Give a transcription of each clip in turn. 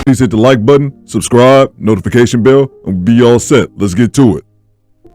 Please hit the like button, subscribe, notification bell, and be all set. Let's get to it.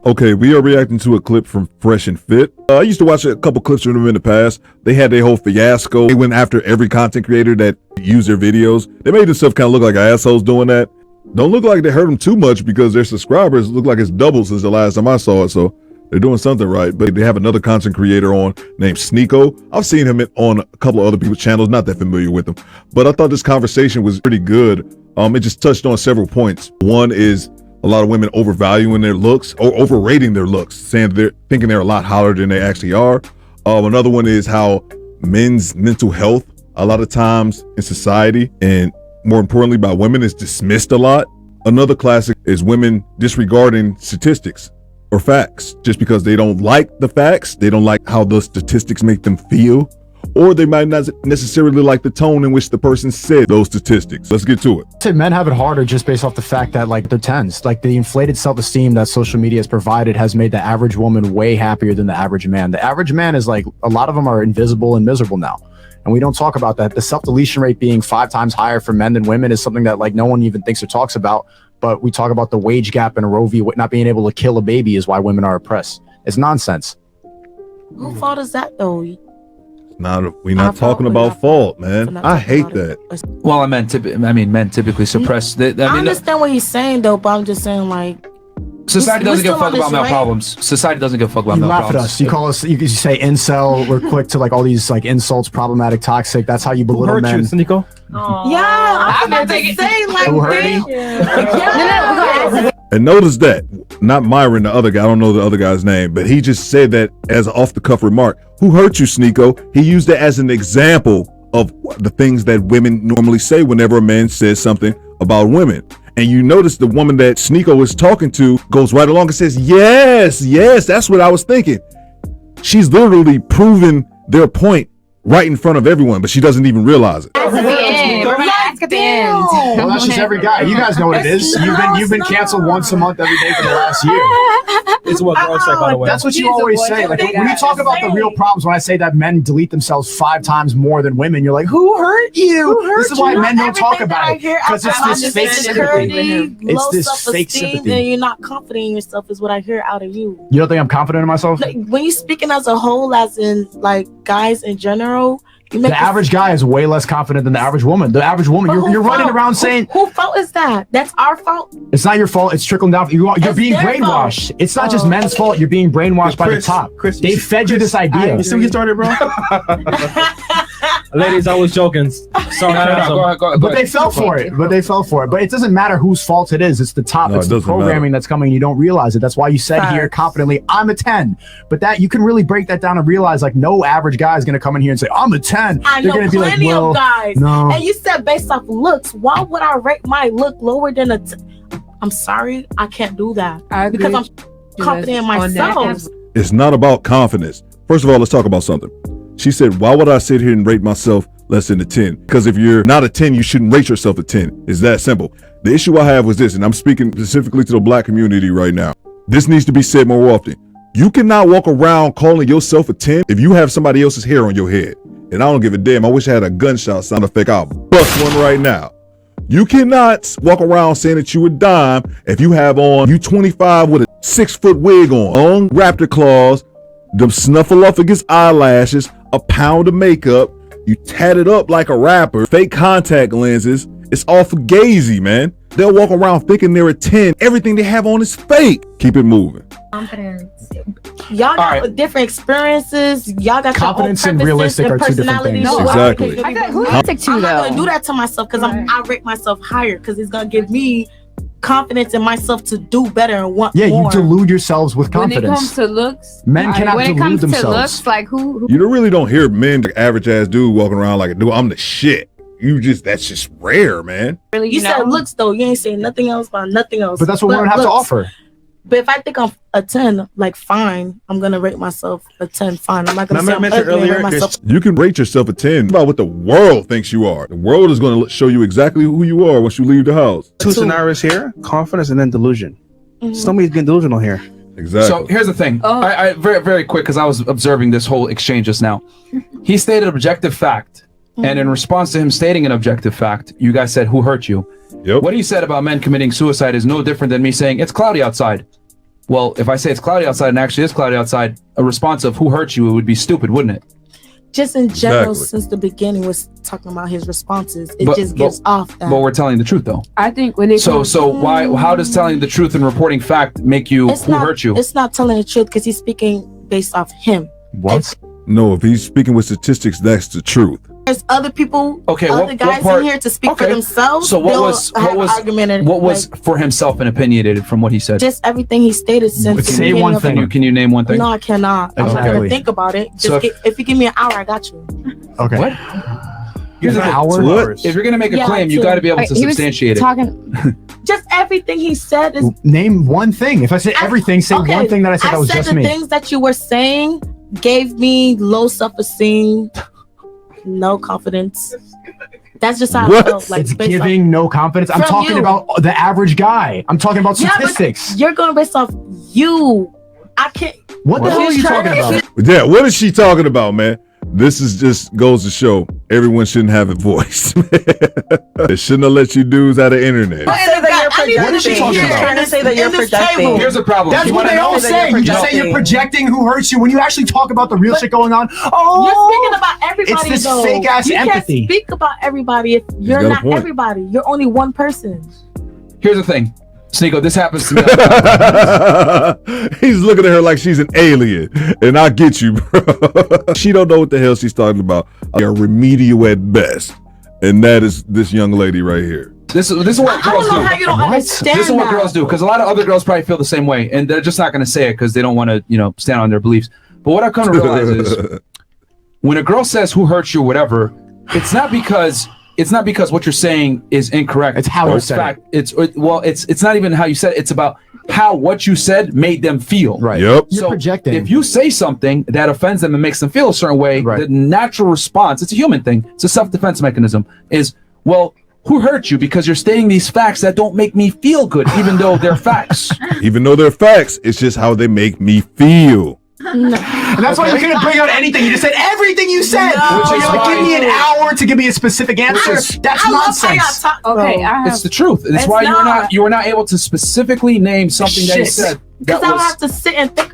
Okay, we are reacting to a clip from Fresh and Fit. I used to watch a couple clips from them in the past. They had their whole fiasco. They went after every content creator that used their videos. They made themselves kind of look like assholes doing that. Don't look like they hurt them too much because their subscribers look like it's doubled since the last time I saw it. So they're doing something right. But they have another content creator on named Sneako. I've seen him on a couple of other people's channels, not that familiar with him. But I thought this conversation was pretty good. It just touched on several points. One is a lot of women overvaluing their looks or overrating their looks, saying they're thinking they're a lot hotter than they actually are. Another one is how men's mental health, a lot of times in society, and more importantly by women, is dismissed a lot. Another classic is women disregarding statistics or facts just because they don't like the facts. They don't like how the statistics make them feel, or they might not necessarily like the tone in which the person said those statistics. Let's get to it. I'd say men have it harder just based off the fact that like they're tens. Like the inflated self-esteem that social media has provided has made the average woman way happier than the average man. The average man is like, a lot of them are invisible and miserable now. And we don't talk about that. The self-deletion rate being 5 times higher for men than women is something that like no one even thinks or talks about. But we talk about the wage gap and Roe v. not being able to kill a baby is why women are oppressed. It's nonsense. Whose fault is that though? We're not talking about fault, man. I hate that. Well, I men typically suppress. I understand what he's saying though, but I'm just saying like, society doesn't give a fuck about male problems. Society doesn't give a fuck about male problems. You laugh at us. You call us. You say incel. We're quick to like all these like insults, problematic, toxic. That's how you belittle men. Who hurt you, Sneako? Yeah, I'm about to say like, who hurt me? Yeah. And notice that, not Myron, the other guy, I don't know the other guy's name, but he just said that as an off-the-cuff remark. Who hurt you, Sneako? He used it as an example of the things that women normally say whenever a man says something about women. And you notice the woman that Sneako is talking to goes right along and says, yes, that's what I was thinking. She's literally proving their point right in front of everyone, but she doesn't even realize it. Well, that's just every guy. You guys know what it is. You've been canceled once a month every day for the last year. It's what girls say, by the way. That's what you always say. Like when you talk about the real problems, when I say that men delete themselves 5 times more than women, you're like, who hurt you? This is why men don't talk about it, because it's this fake sympathy. It's this fake sympathy. Then you're not confident in yourself, is what I hear out of you. You don't think I'm confident in myself? Like, when you're speaking as a whole, as in like guys in general. The average guy is way less confident than the average woman. The average woman, you're running around saying, whose fault is that? That's our fault. It's not your fault. It's trickling down. You're being brainwashed. Fault. It's not just men's fault. You're being brainwashed by the top. They fed you this idea. You see when you started, bro? Ladies, I was joking. Sorry, go ahead. But they fell for it. But it doesn't matter whose fault it is. It's the top. It's the programming that's coming. And you don't realize it. That's why you said here confidently, I'm a 10. But that you can really break that down and realize like no average guy is going to come in here and say, I'm a 10. I know plenty of guys. No. And you said based off looks. Why would I rate my look lower than a 10? I'm sorry. I can't do that. Because I'm confident in myself. It's not about confidence. First of all, let's talk about something. She said, why would I sit here and rate myself less than a 10? Because if you're not a 10, you shouldn't rate yourself a 10. It's that simple. The issue I have was this, and I'm speaking specifically to the black community right now. This needs to be said more often. You cannot walk around calling yourself a 10 if you have somebody else's hair on your head. And I don't give a damn. I wish I had a gunshot sound effect. I'll bust one right now. You cannot walk around saying that you a dime if you have on, you 25 with a 6-foot wig on raptor claws, them snuffleupagus eyelashes, a pound of makeup, you tatted up like a rapper, fake contact lenses. It's all fugazi, man. They'll walk around thinking they're a 10. Everything they have on is fake. Keep it moving. Confidence. Y'all got different experiences. Y'all got confidence and realistic are 2 different things. No, exactly. I'm not gonna do that to myself because I rate myself higher because it's gonna give me confidence in myself to do better and want more. You delude yourselves with confidence. When it comes to looks, men cannot delude themselves. To looks, like who? You really don't hear men, like average ass dude, walking around like, dude, I'm the shit. That's just rare, man. Really, you said looks though. You ain't saying nothing else about nothing else. But that's what women have to offer. But if I think I'm a 10, like fine, I'm gonna rate myself a 10. Fine, I'm not gonna say I'm ugly and rate myself. You can rate yourself a 10 about what the world thinks you are. The world is going to show you exactly who you are once you leave the house. 2 scenarios here: confidence and then delusion. Somebody's getting delusional here. Exactly. So here's the thing. I very, very quick, because I was observing this whole exchange just now. He stated objective fact. And in response to him stating an objective fact, you guys said, who hurt you? Yep. What he said about men committing suicide is no different than me saying it's cloudy outside. Well, if I say it's cloudy outside and actually it's cloudy outside, a response of who hurt you, it would be stupid, wouldn't it? Just in general, Exactly. since the beginning was talking about his responses, it just gives off that. But we're telling the truth, though. I think when it comes So why? How does telling the truth and reporting fact make you hurt you? It's not telling the truth because he's speaking based off him. What? No, if he's speaking with statistics, that's the truth. There's other people, Okay, other guys in here to speak for themselves. So what was for himself and opinionated from what he said? Just everything he stated since. Say one thing. Can you name one thing? No, I cannot. I'm not gonna think about it. Just if you give me an hour, I got you. Okay. What? Here's an the thing. hour? What? If you're gonna make a claim, you got to be able to substantiate it. Just everything he said is. Name one thing. If I say everything, say one thing that I said that was just me. The things that you were saying gave me low self-esteem, no confidence. That's just how I felt. Like, it's giving no confidence. I'm talking about the average guy. I'm talking about statistics. You're going based off you. I can't. What the hell are you talking about? Yeah, what is she talking about, man? This is just goes to show everyone shouldn't have a voice. They shouldn't have let you dudes out of the internet. What is she talking about? Trying to say that you're projecting. Here's the problem. That's what they all say. You just say you're projecting who hurts you when you actually talk about the real shit going on. Oh, you're speaking about everybody. It's this though. fake ass empathy. You can't speak about everybody if you're not everybody. You're only one person. Here's the thing. Sneako, this happens to me all the time. He's looking at her like she's an alien, and I get you, bro. She don't know what the hell she's talking about. They're remedial at best, and that is this young lady right here. This is what girls do. How you don't understand This is what that. girls do, because a lot of other girls probably feel the same way, and they're just not going to say it because they don't want to, stand on their beliefs. But what I've come to realize is, when a girl says "who hurt you" or whatever, it's not because what you're saying is incorrect. It's how you said it. It's not even how you said it. It's about how what you said made them feel. Right. Yep. You're projecting. If you say something that offends them and makes them feel a certain way, the natural response, it's a human thing, it's a self-defense mechanism, is, well, who hurt you? Because you're stating these facts that don't make me feel good, even though they're facts. Even though they're facts, it's just how they make me feel. And that's why you couldn't bring out anything. You just said everything you said. No. You're like, give me an hour to give me a specific answer. That's nonsense. It's the truth. That's why you were not able to specifically name something that you said. Because I would have to sit and think.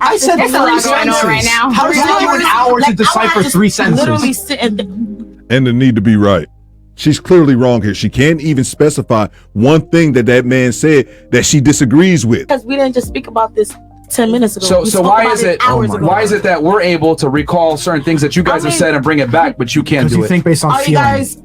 I said There's a lot going on right now. How does it take you an hour to decipher 3 sentences? Literally sit and think. And the need to be right. She's clearly wrong here. She can't even specify one thing that man said that she disagrees with. Because we didn't just speak about this 10 minutes ago. So why is it that we're able to recall certain things that you guys have said and bring it back, but you can't do it? You think based on Are you feeling. guys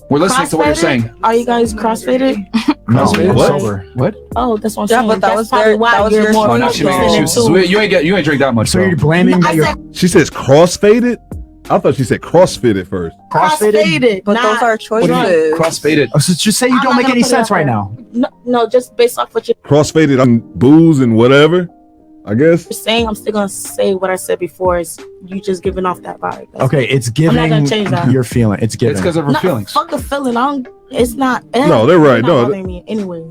We're listening to what you're saying. Are you guys crossfaded? No, What? sober. What? Oh, that's what I'm Yeah, saying. but that was probably their- why that was you're your more Oh, now she made excuses. You ain't drink that much. So bro. you're blaming that I you're said She says crossfaded? I thought she said crossfit at first. crossfaded. But not- those are choices. cross-faded. Oh, so just say you I'm don't not make gonna any put it sense out right there. now. No, just based off what you're Crossfaded on booze and whatever, I guess. saying, I'm still gonna say what I said before. Is you just giving off that vibe? That's Okay, it's not gonna giving change that. your feeling. It's giving. It's because of her No, feelings. fuck the feeling. It's not. No, they're right. It's No, not bothering me anyway.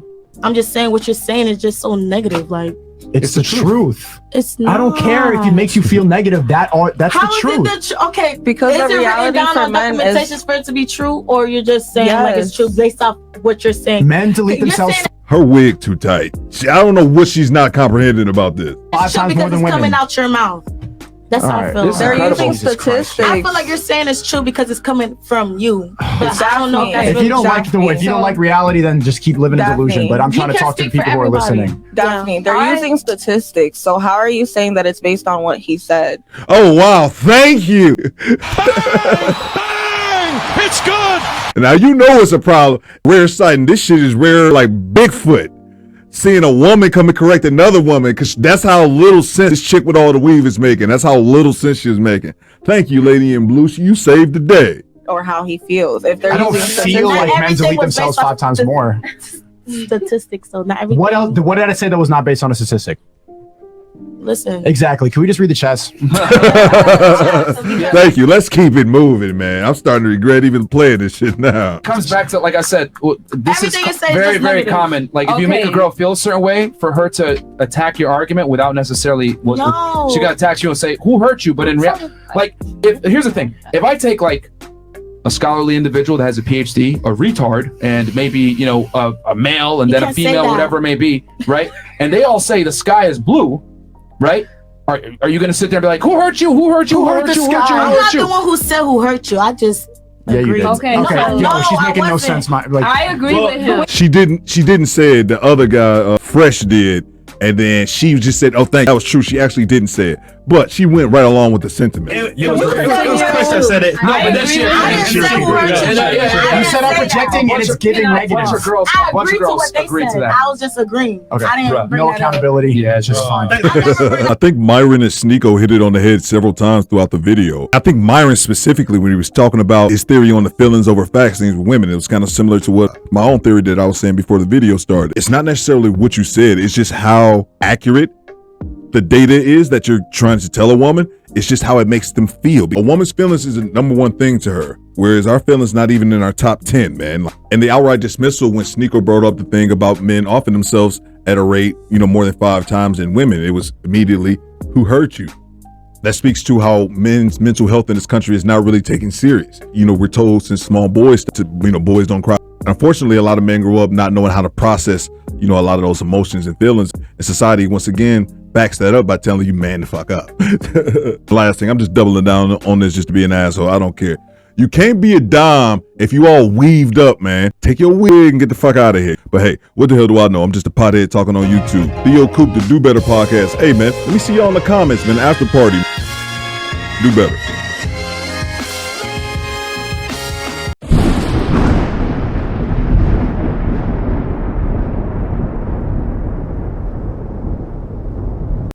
I'm just saying what you're saying is just so negative. Like It's the truth. it's not. I don't care if it makes you feel negative. That's How the is truth. it okay? Because is the it written reality down for on men is documentations for it to be true, or you're just saying like it's Yes. true based off what you're saying? Men delete You're themselves saying Her wig too tight. I don't know what she's not comprehending about this. five it's true times because more than it's women. coming out your mouth. That's how I Alright, feel. this is they're incredible. using Jesus Christ. statistics. I feel like you're saying it's true because it's coming from you. But I don't know if that's Daphne. If really you don't like true. if you don't like reality, then just keep living in Daphne, delusion. But I'm you trying to can't talk to the speak for people who are everybody. listening. Daphne, they're I- using statistics. So how are you saying that it's based on what he said? Oh wow, thank you. It's good. Now you know it's a problem. Rare sight, and this shit is rare like Bigfoot. Seeing a woman come and correct another woman, because that's how little sense this chick with all the weave is making. That's how little sense she is making. Thank you, lady in blue. You saved the day. Or how he feels? If they're I don't using feel like men everything delete was themselves based off 5 times the- more. Statistics, so not everything. What else? What did I say that was not based on a statistic? Listen. Exactly. Can we just read the chats? Thank you. Let's keep it moving, man. I'm starting to regret even playing this shit now. Comes back to, like I said, this Everything you is say is very, just very negative. common. Like if you make a Okay. girl feel a certain way, for her to attack your argument without necessarily, No. she got to attack you and say, "Who hurt you?" But in reality, like, here's the thing: if I take like a scholarly individual that has a PhD, a retard, and maybe, you know, a male and then a female, whatever it may be, right? And they all say the sky is blue, right? Are you going to sit there and be like, who hurt you? Who hurt you? Who hurt you? Who hurt you? I'm not the one who said who hurt you. I just agreed. Okay. No, she's making no sense. I agree with him. She didn't say it. The other guy, Fresh, did. And then she just said, "Oh, that was true." She actually didn't say it, but she went right along with the sentiment. It was Chris that said it. No, but that shit. You said I'm projecting and it's giving negative. Bunch of girls agreed to that. I was just agreeing. Okay. I didn't bring No that up. accountability. Yeah, it's just fine. I think Myron and Sneako hit it on the head several times throughout the video. I think Myron specifically, when he was talking about his theory on the feelings over facts things with women, it was kind of similar to what my own theory that I was saying before the video started. It's not necessarily what you said, it's just how accurate the data is that you're trying to tell a woman. It's just how it makes them feel. A woman's feelings is the number one thing to her, whereas our feelings not even in our top 10, man. And the outright dismissal when Sneako brought up the thing about men offing themselves at a rate, you know, more than 5 times than women, it was immediately, who hurt you? That speaks to how men's mental health in this country is not really taken serious. You know, we're told since small boys to, you know, boys don't cry. Unfortunately, a lot of men grow up not knowing how to process, you know, a lot of those emotions and feelings. And society, once again, backs that up by telling you, man, the fuck up. Last thing, I'm just doubling down on this just to be an asshole. I don't care. You can't be a dom if you all weaved up, man. Take your wig and get the fuck out of here. But hey, what the hell do I know? I'm just a pothead talking on YouTube. Theo Coop, the Do Better podcast. Hey, man, let me see y'all in the comments, man. After party. Do better.